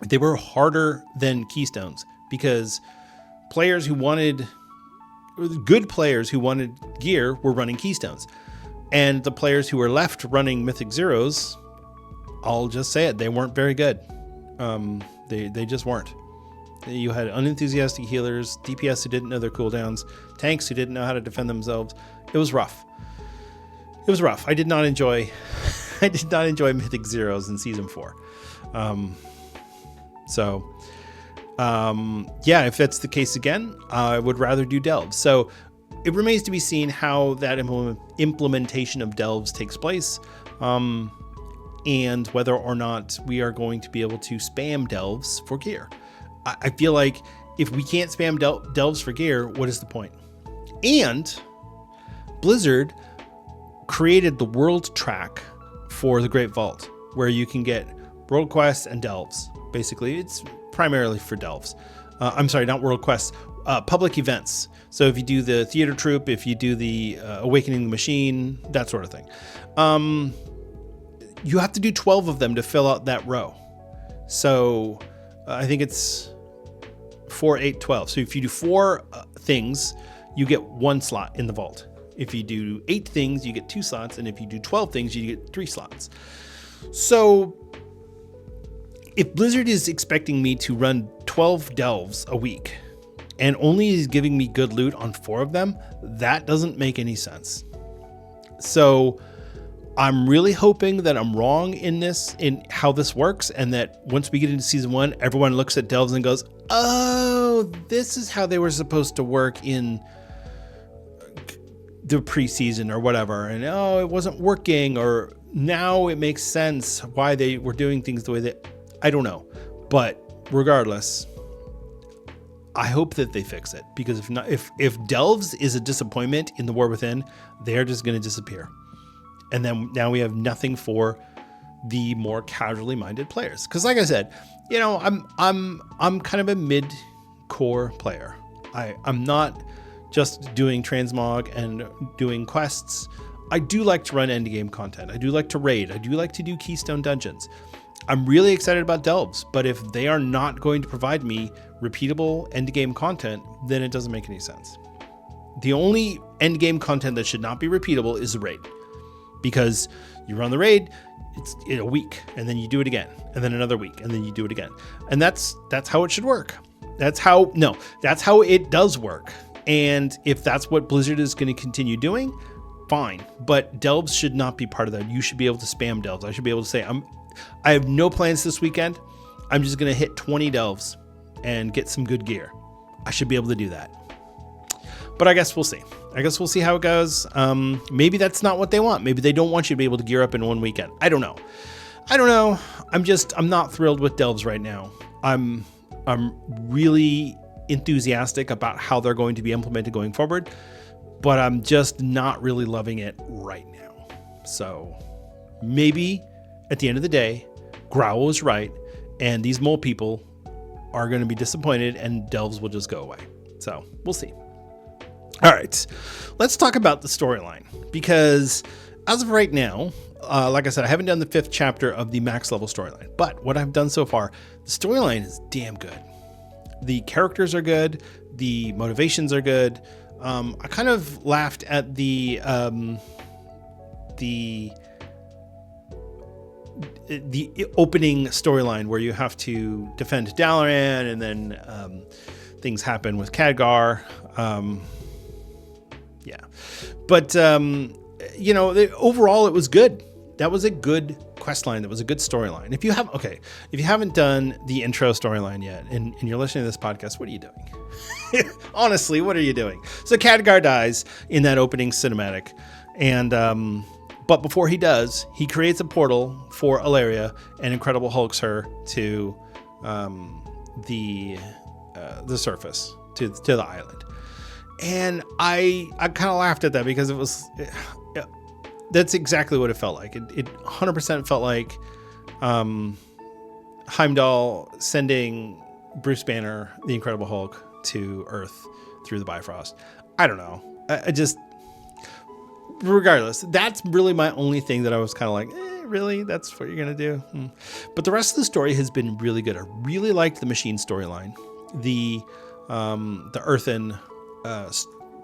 they were harder than keystones because good players who wanted gear were running keystones. And the players who were left running mythic zeros, I'll just say it, they weren't very good. They just weren't. You had unenthusiastic healers, DPS who didn't know their cooldowns, tanks who didn't know how to defend themselves. It was rough. I did not enjoy mythic zeros in season 4. Yeah, if that's the case again, I would rather do delves. So it remains to be seen how that implementation of delves takes place, and whether or not we are going to be able to spam delves for gear. I feel like if we can't spam delves for gear, what is the point? And Blizzard created the world track for the Great Vault, where you can get world quests and delves. Basically, it's primarily for delves. I'm sorry, not world quests, public events. So if you do the theater troupe, if you do the Awakening the Machine, that sort of thing, you have to do 12 of them to fill out that row. So I think it's 4, 8, 12. So if you do 4 things, you get 1 slot in the vault. If you do 8 things, you get 2 slots. And if you do 12 things, you get 3 slots. So if Blizzard is expecting me to run 12 delves a week and only is giving me good loot on 4 of them, that doesn't make any sense. So I'm really hoping that I'm wrong in how this works, and that once we get into season 1, everyone looks at delves and goes, oh, this is how they were supposed to work in the preseason or whatever. And oh, it wasn't working, or now it makes sense why they were doing things the way that, I don't know. But regardless, I hope that they fix it, because if not, if delves is a disappointment in the War Within, they're just going to disappear. And then now we have nothing for the more casually minded players. Because like I said, you know, I'm kind of a mid-core player. I'm not just doing transmog and doing quests. I do like to run endgame content. I do like to raid. I do like to do keystone dungeons. I'm really excited about delves, but if they are not going to provide me repeatable endgame content, then it doesn't make any sense. The only endgame content that should not be repeatable is the raid. Because you run the raid, it's in a week, and then you do it again, and then another week, and then you do it again. And that's how it should work. That's how it does work. And if that's what Blizzard is going to continue doing, fine. But delves should not be part of that. You should be able to spam delves. I should be able to say, I have no plans this weekend. I'm just going to hit 20 delves and get some good gear. I should be able to do that. But I guess we'll see. We'll see how it goes. Maybe that's not what they want. Maybe they don't want you to be able to gear up in one weekend. I don't know. I'm not thrilled with delves right now. I'm really enthusiastic about how they're going to be implemented going forward, but I'm just not really loving it right now. So maybe at the end of the day, Growl was right, and these mole people are going to be disappointed, and delves will just go away. So we'll see. All right, let's talk about the storyline, because as of right now, like I said, I haven't done the 5th chapter of the max level storyline, but what I've done so far, the storyline is damn good. The characters are good. The motivations are good. I kind of laughed at the opening storyline where you have to defend Dalaran, and then things happen with Khadgar. Yeah. But, overall, it was good. That was a good quest line. That was a good storyline. If you haven't done the intro storyline yet and you're listening to this podcast, what are you doing? Honestly, what are you doing? So Khadgar dies in that opening cinematic. And, but before he does, he creates a portal for Alaria and Incredible Hulks her to the surface, to the island. And I kind of laughed at that because it was, that's exactly what it felt like. It 100% felt like Heimdall sending Bruce Banner, the Incredible Hulk, to Earth through the Bifrost. I don't know. I just, regardless, that's really my only thing that I was kind of like, really? That's what you're going to do? But the rest of the story has been really good. I really liked the machine storyline, the earthen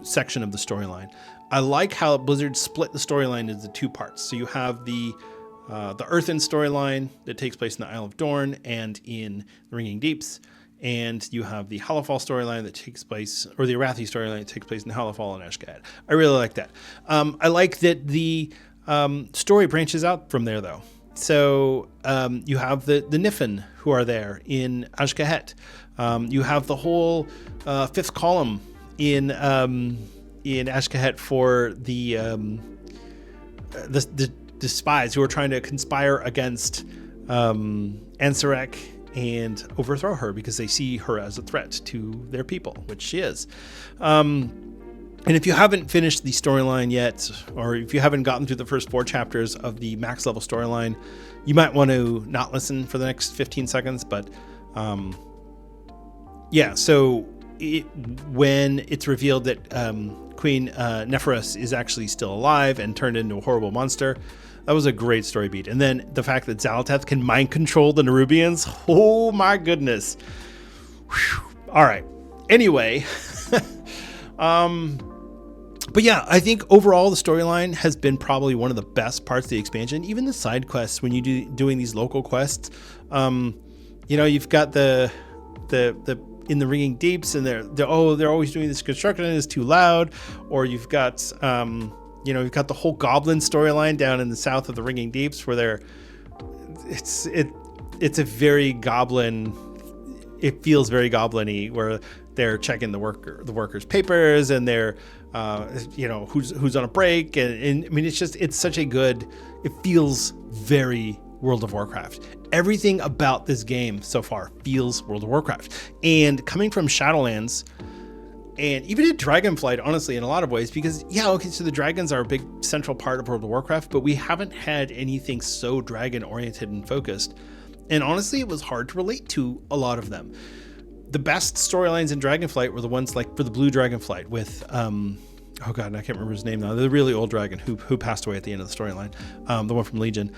section of the storyline. I like how Blizzard split the storyline into two parts. So you have the earthen storyline that takes place in the Isle of Dorn and in the Ringing Deeps, and you have the Hallowfall storyline that takes place, or the Arathi storyline that takes place in Hallowfall and Ashgad. I really like that. I like that the story branches out from there, though. So you have the Niffen who are there in Ashgahet. You have the whole fifth column in Ashgahet for the spies who are trying to conspire against Ansarek and overthrow her because they see her as a threat to their people, which she is. And if you haven't finished the storyline yet, or if you haven't gotten through the first 4 chapters of the max level storyline, you might want to not listen for the next 15 seconds. But so when it's revealed that Queen Neferus is actually still alive and turned into a horrible monster, that was a great story beat. And then the fact that Xal'atath can mind control the Nerubians, oh my goodness. Whew. All right. Anyway, but yeah, I think overall the storyline has been probably one of the best parts of the expansion. Even the side quests, when you doing these local quests, you've got the in the Ringing Deeps, and they're always doing this construction and it's too loud, or you've got you've got the whole goblin storyline down in the south of the Ringing Deeps where it's a very goblin. It feels very goblin-y, where they're checking the workers' papers, and they're who's on a break, and I mean it's such a good. It feels very World of Warcraft. Everything about this game so far feels World of Warcraft, and coming from Shadowlands. And even in Dragonflight, honestly, in a lot of ways, because, so the dragons are a big central part of World of Warcraft, but we haven't had anything so dragon-oriented and focused. And honestly, it was hard to relate to a lot of them. The best storylines in Dragonflight were the ones like for the Blue Dragonflight with, I can't remember his name now, the really old dragon who passed away at the end of the storyline, the one from Legion.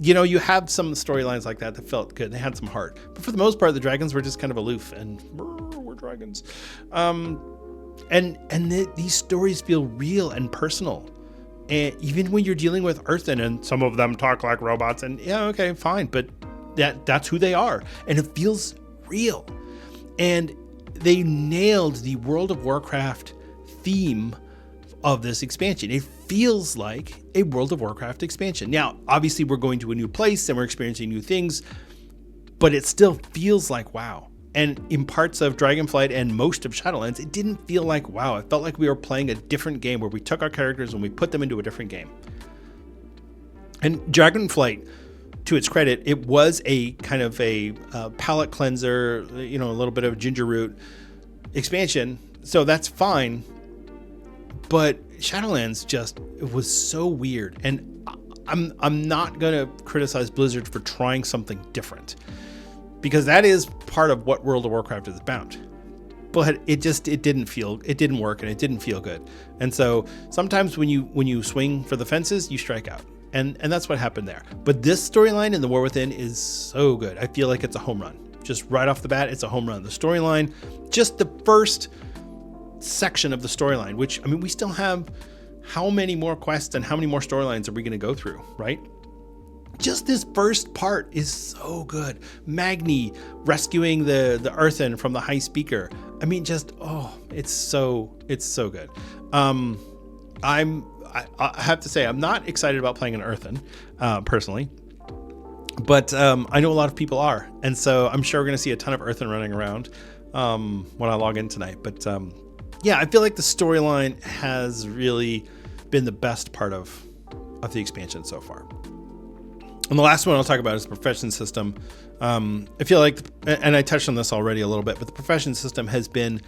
You have some storylines like that felt good. They had some heart. But for the most part, the dragons were just kind of aloof and we're dragons. These stories feel real and personal. And even when you're dealing with Earthen, and some of them talk like robots, and okay, fine, but that's who they are. And it feels real. And they nailed the World of Warcraft theme of this expansion. It feels like a World of Warcraft expansion. Now, obviously, we're going to a new place and we're experiencing new things, but it still feels like WoW. And in parts of Dragonflight and most of Shadowlands, it didn't feel like WoW. It felt like we were playing a different game where we took our characters and we put them into a different game. And Dragonflight, to its credit, it was a kind of a palate cleanser, a little bit of ginger root expansion. So that's fine. But Shadowlands it was so weird. And I'm not going to criticize Blizzard for trying something different, because that is part of what World of Warcraft is about. But it didn't work, and it didn't feel good. And so sometimes when you swing for the fences, you strike out. And that's what happened there. But this storyline in The War Within is so good. I feel like it's a home run. Just right off the bat, it's a home run. The storyline, just the first section of the storyline, which, I mean, we still have how many more quests and how many more storylines are we going to go through, right? just this first part is so good. Magni rescuing the earthen from the high speaker. I mean, it's so good. I have to say, I'm not excited about playing an earthen, personally, but I know a lot of people are, and so I'm sure we're going to see a ton of earthen running around when I log in tonight. But yeah, I feel like the storyline has really been the best part of the expansion so far. And the last one I'll talk about is the profession system. I feel like, and I touched on this already a little bit, but the profession system has been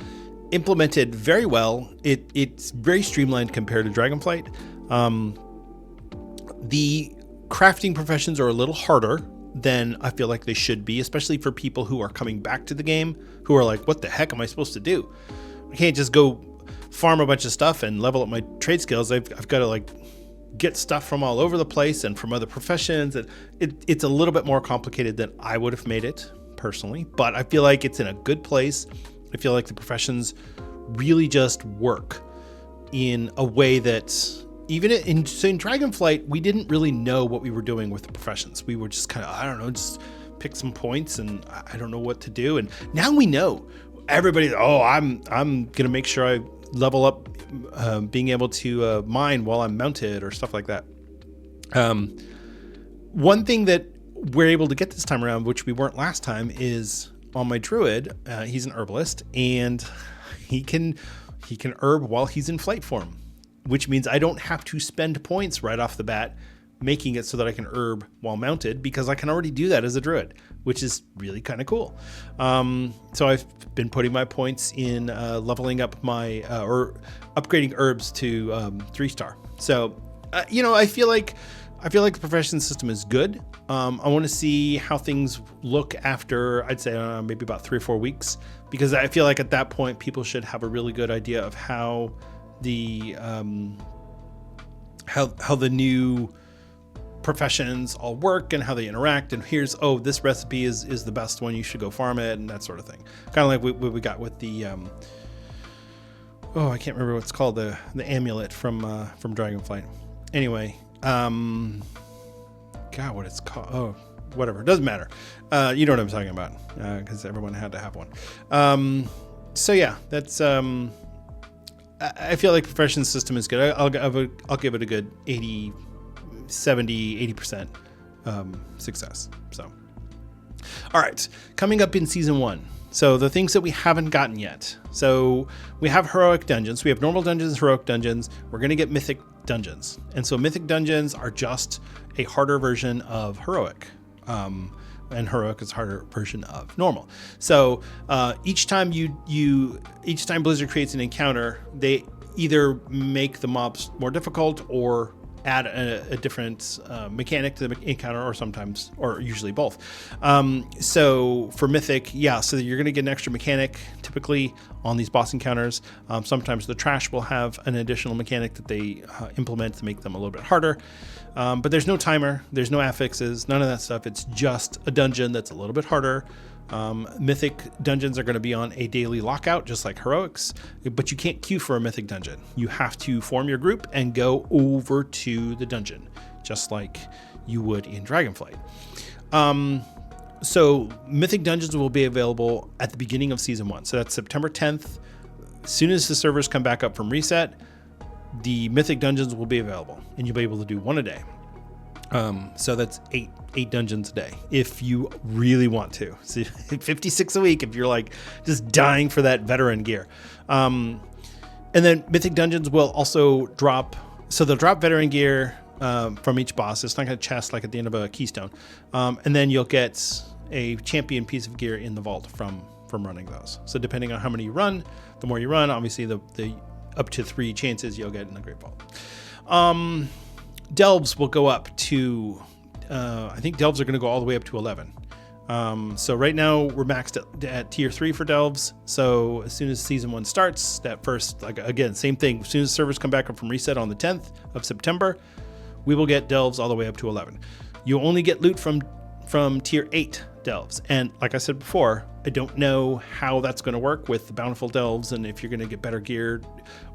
implemented very well. It's very streamlined compared to Dragonflight. The crafting professions are a little harder than I feel like they should be, especially for people who are coming back to the game, who are like, what the heck am I supposed to do? I can't just go farm a bunch of stuff and level up my trade skills. I've got to like get stuff from all over the place and from other professions, and it's a little bit more complicated than I would have made it personally, but I feel like it's in a good place. I feel like the professions really just work in a way that even in Dragonflight, we didn't really know what we were doing with the professions. We were just kind of, I don't know, just pick some points and I don't know what to do. And now we know. Everybody, I'm going to make sure I level up being able to mine while I'm mounted or stuff like that. One thing that we're able to get this time around, which we weren't last time, is on my druid. He's an herbalist, and he can herb while he's in flight form, which means I don't have to spend points right off the bat making it so that I can herb while mounted, because I can already do that as a druid, which is really kind of cool. So I've been putting my points in leveling up my or upgrading herbs to 3-star. So I feel like the profession system is good. I want to see how things look after, I'd say, maybe about 3 or 4 weeks, because I feel like at that point people should have a really good idea of how the how the new professions all work and how they interact, and here's this recipe is the best one, you should go farm it, and that sort of thing. Kind of like what we got with the I can't remember what it's called, the amulet from Dragonflight. Anyway, God, what it's called, whatever, it doesn't matter. You know what I'm talking about, because everyone had to have one. So yeah, that's I feel like profession system is good. I'll give it a good 80% success. So, all right, coming up in season 1. So the things that we haven't gotten yet. So we have heroic dungeons. We have normal dungeons, heroic dungeons. We're going to get mythic dungeons. And so mythic dungeons are just a harder version of heroic. And heroic is a harder version of normal. So each time Blizzard creates an encounter, they either make the mobs more difficult or add a different mechanic to the encounter, or usually both. So for Mythic, so you're going to get an extra mechanic typically on these boss encounters. Sometimes the trash will have an additional mechanic that they implement to make them a little bit harder. But there's no timer, there's no affixes, none of that stuff. It's just a dungeon that's a little bit harder. Mythic dungeons are going to be on a daily lockout, just like heroics, but you can't queue for a mythic dungeon. You have to form your group and go over to the dungeon, just like you would in Dragonflight. So mythic dungeons will be available at the beginning of season 1. So that's September 10th. As soon as the servers come back up from reset, the mythic dungeons will be available, and you'll be able to do 1 a day. So that's eight dungeons a day if you really want to. So 56 a week if you're like just dying for that veteran gear. And then mythic dungeons will also drop. So they'll drop veteran gear from each boss. It's like a chest, like at the end of a keystone. And then you'll get a champion piece of gear in the vault from running those. So depending on how many you run, the more you run, obviously the up to 3 chances you'll get in the Great Vault. Delves will go up to, I think Delves are going to go all the way up to 11. So right now we're maxed at tier 3 for Delves. So as soon as season 1 starts, that first, again, same thing. As soon as servers come back up from reset on the 10th of September, we will get Delves all the way up to 11. You only get loot from from tier 8 delves. And like I said before, I don't know how that's going to work with the bountiful delves and if you're going to get better geared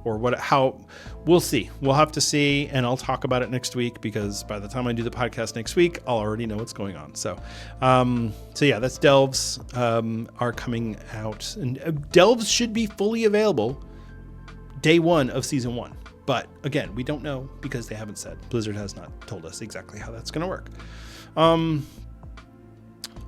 or we'll see. We'll have to see, and I'll talk about it next week, because by the time I do the podcast next week, I'll already know what's going on. So yeah, that's delves are coming out, and delves should be fully available day 1 of season 1. But again, we don't know because they haven't said. Blizzard has not told us exactly how that's going to work.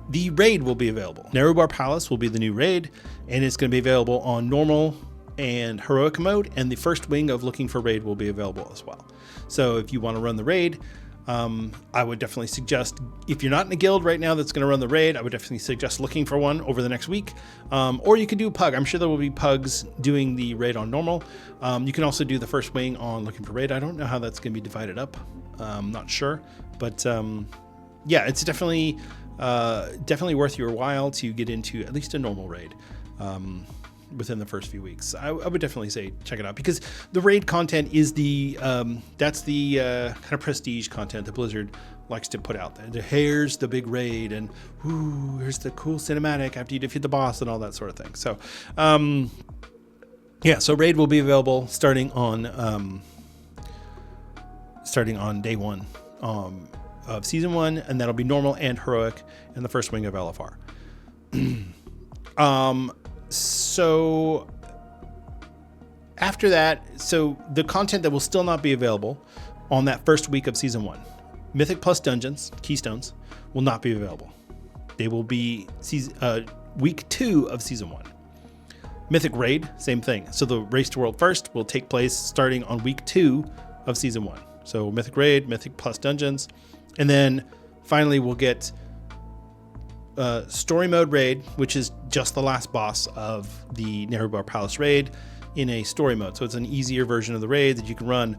The raid will be available. Nerubar Palace will be the new raid, and it's going to be available on normal and heroic mode, and the first wing of Looking for Raid will be available as well. So if you want to run the raid, I would definitely suggest, if you're not in a guild right now that's going to run the raid, I would definitely suggest looking for one over the next week. Or you could do pug. I'm sure there will be pugs doing the raid on normal. You can also do the first wing on Looking for Raid. I don't know how that's going to be divided up. I'm not sure, but yeah, it's definitely worth your while to get into at least a normal raid within the first few weeks. I would definitely say check it out, because the raid content is that's the kind of prestige content that Blizzard likes to put out there. Here's the big raid, and here's the cool cinematic after you defeat the boss and all that sort of thing. So yeah, so raid will be available starting on day 1 of season 1, and that'll be normal and heroic and the first wing of LFR. So after that, so the content that will still not be available on that first week of season 1, Mythic Plus Dungeons, Keystones, will not be available. They will be week 2 of season 1. Mythic Raid, same thing. So the Race to World First will take place starting on week 2 of season 1. So Mythic Raid, Mythic Plus Dungeons, and then finally we'll get Story Mode Raid, which is just the last boss of the Nerubar Palace raid in a story mode. So it's an easier version of the raid that you can run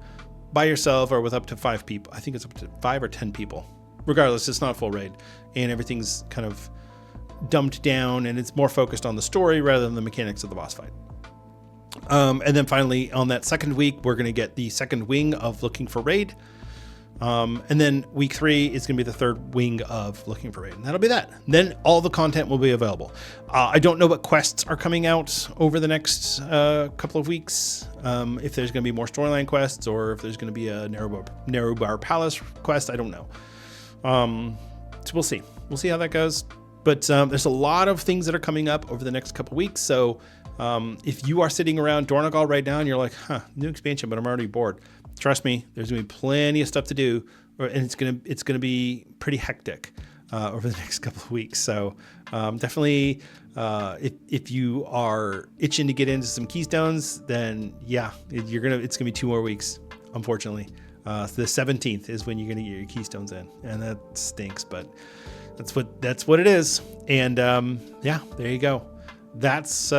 by yourself or with up to 5 people. I think it's up to 5 or 10 people. Regardless, it's not a full raid, and everything's kind of dumbed down, and it's more focused on the story rather than the mechanics of the boss fight. And then finally, on that second week, we're going to get the second wing of Looking for Raid. And then week 3 is going to be the third wing of Looking for Raid. And that'll be that. Then all the content will be available. I don't know what quests are coming out over the next couple of weeks. If there's going to be more storyline quests, or if there's going to be a Nerubar Palace quest, I don't know. So we'll see. We'll see how that goes. But there's a lot of things that are coming up over the next couple of weeks. So if you are sitting around Dornogal right now and you're like, new expansion, but I'm already bored. Trust me, there's going to be plenty of stuff to do, and it's going to be pretty hectic over the next couple of weeks. So definitely, if you are itching to get into some Keystones, then yeah, it's going to be 2 more weeks, unfortunately. So the 17th is when you're going to get your Keystones in, and that stinks, but that's what it is. And yeah, there you go. That's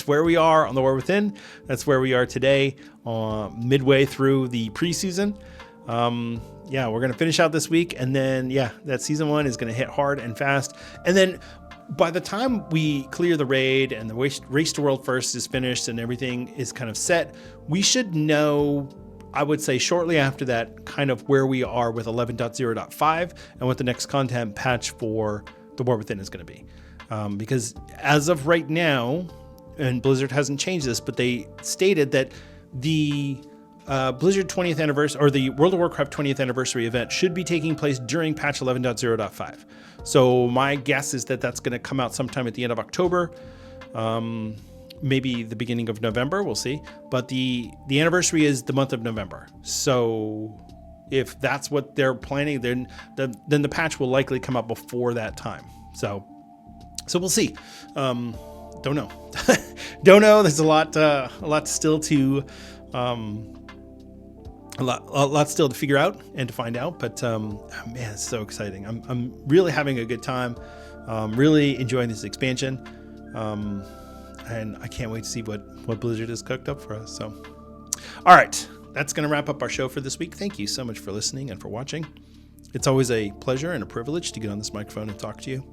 where we are on the War Within. That's where we are today, midway through the preseason. Yeah, we're going to finish out this week, and then, yeah, that season 1 is going to hit hard and fast. And then by the time we clear the raid and the Race to World First is finished and everything is kind of set, we should know, I would say shortly after that, kind of where we are with 11.0.5 and what the next content patch for the War Within is going to be. Because as of right now, and Blizzard hasn't changed this, but they stated that the Blizzard 20th anniversary, or the World of Warcraft 20th anniversary event, should be taking place during patch 11.0.5. So my guess is that that's going to come out sometime at the end of October, maybe the beginning of November. We'll see. But the anniversary is the month of November. So if that's what they're planning, then the patch will likely come out before that time. So we'll see. Don't know. Don't know. There's a lot still to a lot still to figure out and to find out. But man, it's so exciting. I'm really having a good time. Really enjoying this expansion, and I can't wait to see what Blizzard has cooked up for us. So, all right, that's going to wrap up our show for this week. Thank you so much for listening and for watching. It's always a pleasure and a privilege to get on this microphone and talk to you.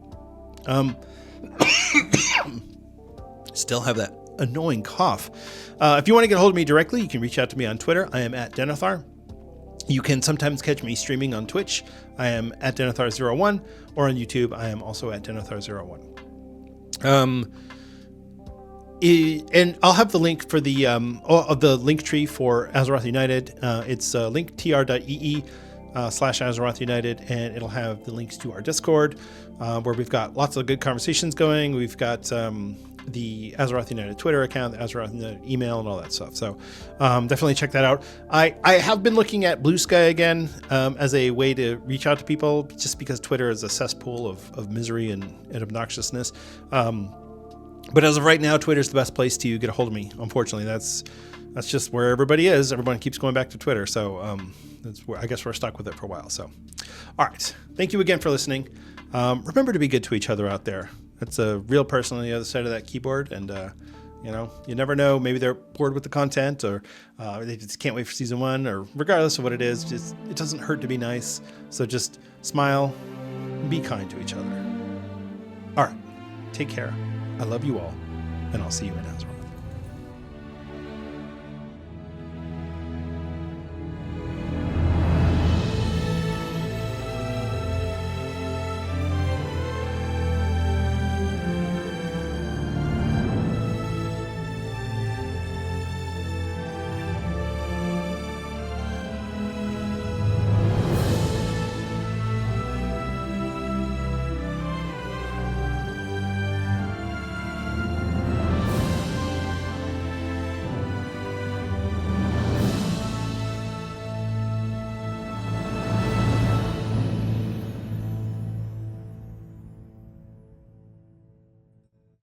Still have that annoying cough. If you want to get a hold of me directly, you can reach out to me on Twitter. I am at Denethar. You can sometimes catch me streaming on Twitch. I am at Denethar01, or on YouTube, I am also at Denethar01. And I'll have the link for the link tree for Azeroth United. It's linktr.ee/Azeroth United, and it'll have the links to our Discord, where we've got lots of good conversations going. We've got the Azeroth United Twitter account, the Azeroth United email, and all that stuff. So definitely check that out. I have been looking at Blue Sky again as a way to reach out to people, just because Twitter is a cesspool of misery and obnoxiousness. But as of right now, Twitter's the best place to get a hold of me. Unfortunately, that's just where everybody is. Everyone keeps going back to Twitter. So that's where I guess we're stuck with it for a while. So, all right. Thank you again for listening. Remember to be good to each other out there. That's a real person on the other side of that keyboard. And, you never know. Maybe they're bored with the content, or they just can't wait for season 1, or regardless of what it is, just it doesn't hurt to be nice. So just smile, be kind to each other. All right. Take care. I love you all, and I'll see you in Azeroth.